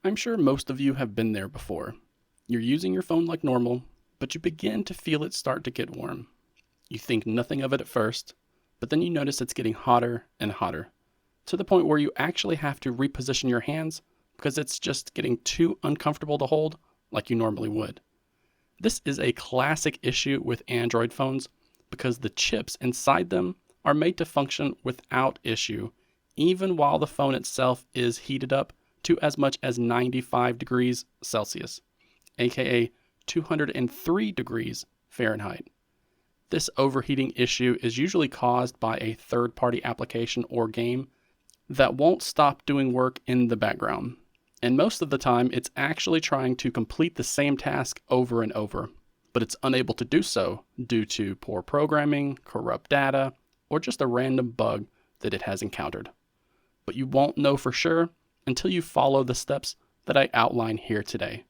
I'm sure most of you have been there before. You're using your phone like normal, but you begin to feel it start to get warm. You think nothing of it at first, but then you notice it's getting hotter and hotter, to the point where you actually have to reposition your hands because it's just getting too uncomfortable to hold like you normally would. This is a classic issue with Android phones because the chips inside them are made to function without issue, even while the phone itself is heated up to as much as 95 degrees Celsius, aka 203 degrees Fahrenheit. This overheating issue is usually caused by a third-party application or game that won't stop doing work in the background. And most of the time, it's actually trying to complete the same task over and over, but it's unable to do so due to poor programming, corrupt data, or just a random bug that it has encountered. But you won't know for sure until you follow the steps that I outline here today.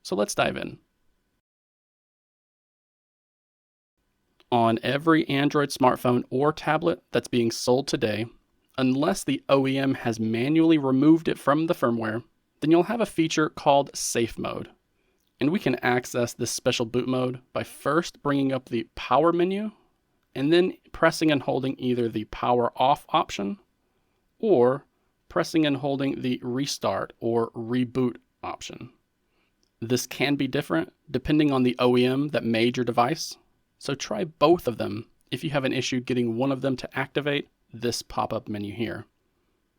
So let's dive in. On every Android smartphone or tablet that's being sold today, unless the OEM has manually removed it from the firmware, then you'll have a feature called Safe Mode. And we can access this special boot mode by first bringing up the power menu and then pressing and holding either the power off option or pressing and holding the restart or reboot option. This can be different depending on the OEM that made your device, so try both of them if you have an issue getting one of them to activate this pop-up menu here.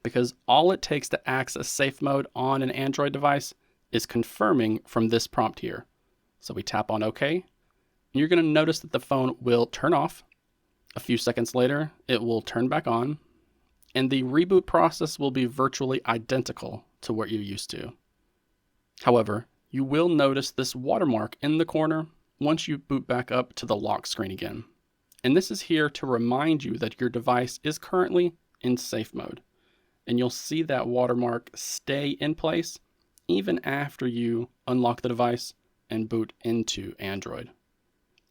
Because all it takes to access safe mode on an Android device is confirming from this prompt here. So we tap on OK, and you're going to notice that the phone will turn off. A few seconds later, it will turn back on, and the reboot process will be virtually identical to what you're used to. However, you will notice this watermark in the corner once you boot back up to the lock screen again. And this is here to remind you that your device is currently in safe mode. And you'll see that watermark stay in place even after you unlock the device and boot into Android.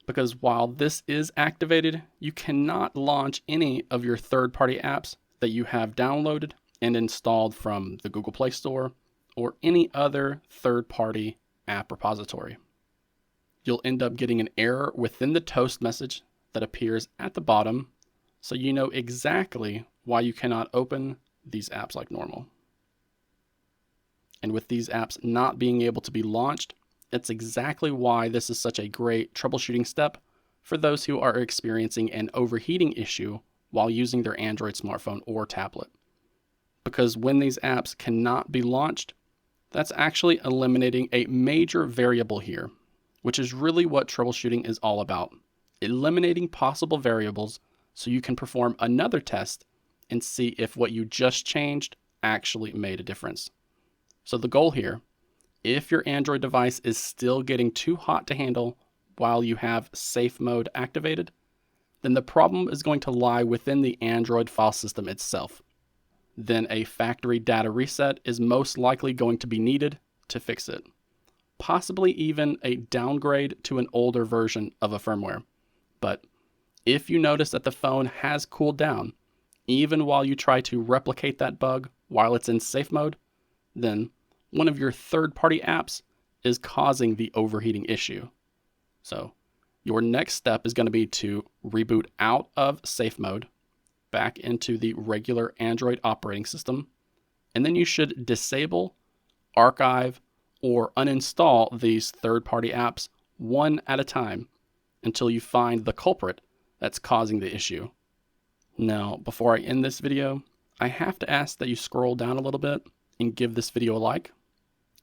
Because while this is activated, you cannot launch any of your third-party apps that you have downloaded and installed from the Google Play Store or any other third-party app repository. You'll end up getting an error within the toast message that appears at the bottom, so you know exactly why you cannot open these apps like normal. And with these apps not being able to be launched, it's exactly why this is such a great troubleshooting step for those who are experiencing an overheating issue while using their Android smartphone or tablet. Because when these apps cannot be launched, that's actually eliminating a major variable here, which is really what troubleshooting is all about. Eliminating possible variables so you can perform another test and see if what you just changed actually made a difference. So the goal here, if your Android device is still getting too hot to handle while you have safe mode activated, then the problem is going to lie within the Android file system itself. Then a factory data reset is most likely going to be needed to fix it. Possibly even a downgrade to an older version of a firmware. But if you notice that the phone has cooled down, even while you try to replicate that bug while it's in safe mode, then one of your third-party apps is causing the overheating issue. So your next step is going to be to reboot out of safe mode, back into the regular Android operating system, and then you should disable, archive, or uninstall these third-party apps one at a time until you find the culprit that's causing the issue. Now, before I end this video, I have to ask that you scroll down a little bit and give this video a like.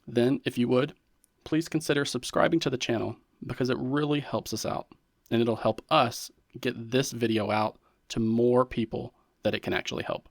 Then, if you would, please consider subscribing to the channel because it really helps us out and it'll help us get this video out to more people that it can actually help.